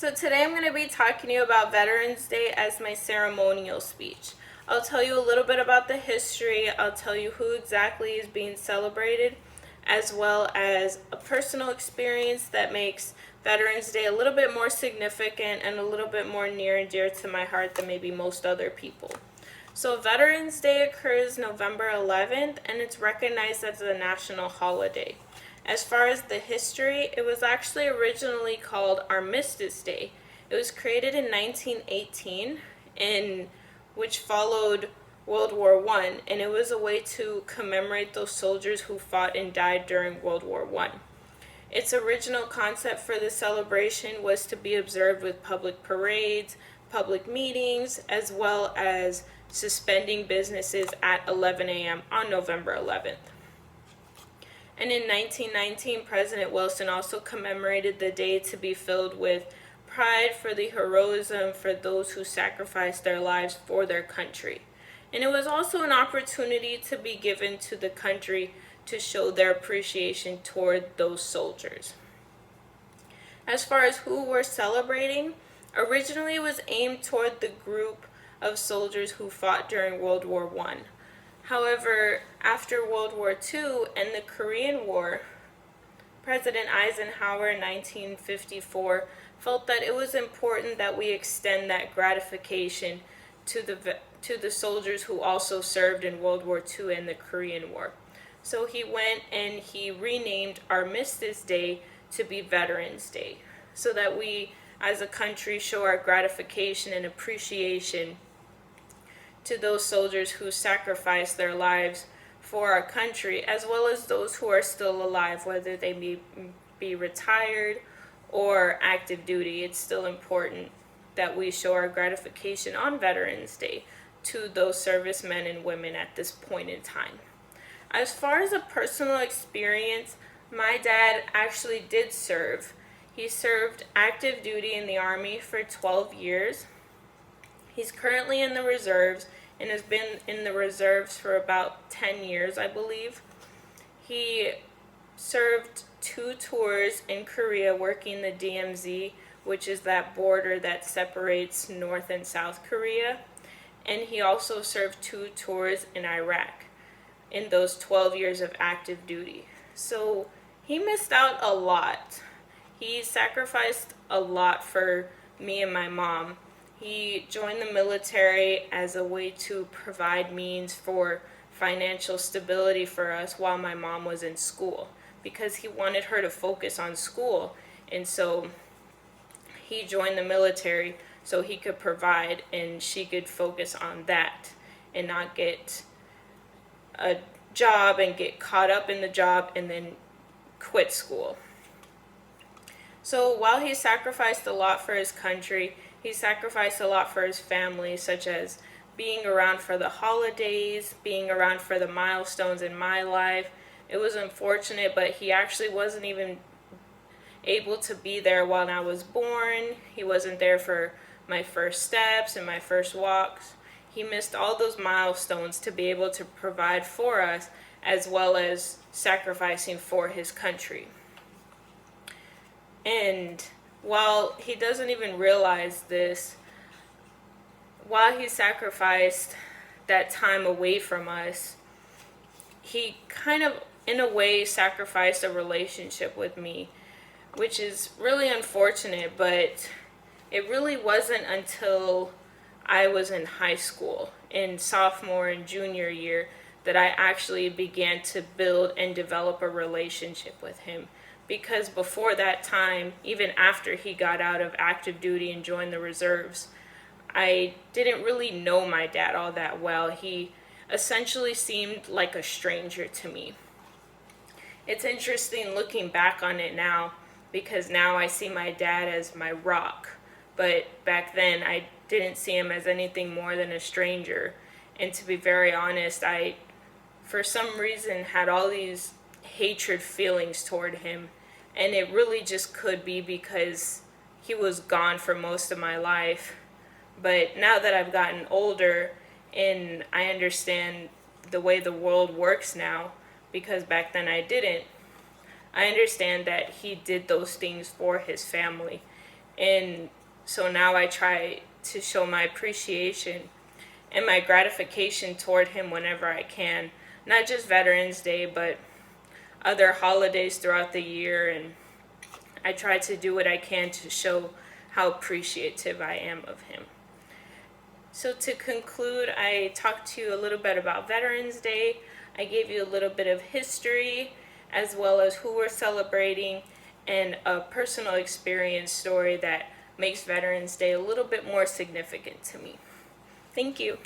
So today I'm going to be talking to you about Veterans Day as my ceremonial speech. I'll tell you a little bit about the history, I'll tell you who exactly is being celebrated, as well as a personal experience that makes Veterans Day a little bit more significant and a little bit more near and dear to my heart than maybe most other people. So Veterans Day occurs November 11th and it's recognized as a national holiday. As far as the history, it was actually originally called Armistice Day. It was created in 1918, which followed World War I, and it was a way to commemorate those soldiers who fought and died during World War I. Its original concept for the celebration was to be observed with public parades, public meetings, as well as suspending businesses at 11 a.m. on November 11th. And in 1919, President Wilson also commemorated the day to be filled with pride for the heroism for those who sacrificed their lives for their country. And it was also an opportunity to be given to the country to show their appreciation toward those soldiers. As far as who we're celebrating, originally it was aimed toward the group of soldiers who fought during World War I. However, after World War II and the Korean War, President Eisenhower in 1954 felt that it was important that we extend that gratification to the soldiers who also served in World War II and the Korean War. So he went and he renamed Armistice Day to be Veterans Day, so that we as a country show our gratification and appreciation to those soldiers who sacrificed their lives for our country, as well as those who are still alive, whether they may be retired or active duty. It's still important that we show our gratification on Veterans Day to those servicemen and women at this point in time. As far as a personal experience, my dad actually did serve. He served active duty in the Army for 12 years. He's currently in the reserves and has been in the reserves for about 10 years, I believe. He served 2 tours in Korea working the DMZ, which is that border that separates North and South Korea. And he also served 2 tours in Iraq in those 12 years of active duty. So he missed out a lot. He sacrificed a lot for me and my mom. He joined the military as a way to provide means for financial stability for us while my mom was in school, because he wanted her to focus on school. And so he joined the military so he could provide and she could focus on that and not get a job and get caught up in the job and then quit school. So while he sacrificed a lot for his country, he sacrificed a lot for his family, such as being around for the holidays, being around for the milestones in my life. It was unfortunate, but he actually wasn't even able to be there when I was born. He wasn't there for my first steps and my first walks. He missed all those milestones to be able to provide for us, as well as sacrificing for his country. And while he doesn't even realize this, while he sacrificed that time away from us, he kind of, in a way, sacrificed a relationship with me, which is really unfortunate, but it really wasn't until I was in high school, in sophomore and junior year, that I actually began to build and develop a relationship with him. Because before that time, even after he got out of active duty and joined the reserves, I didn't really know my dad all that well. He essentially seemed like a stranger to me. It's interesting looking back on it now, because now I see my dad as my rock. But back then, I didn't see him as anything more than a stranger. And to be very honest, I, for some reason, had all these hatred feelings toward him. And it really just could be because he was gone for most of my life. But now that I've gotten older and I understand the way the world works now, because back then I didn't, I understand that he did those things for his family. And so now I try to show my appreciation and my gratification toward him whenever I can. Not just Veterans Day, but other holidays throughout the year. And I try to do what I can to show how appreciative I am of him. So to conclude, I talked to you a little bit about Veterans Day. I gave you a little bit of history, as well as who we're celebrating, and a personal experience story that makes Veterans Day a little bit more significant to me. Thank you.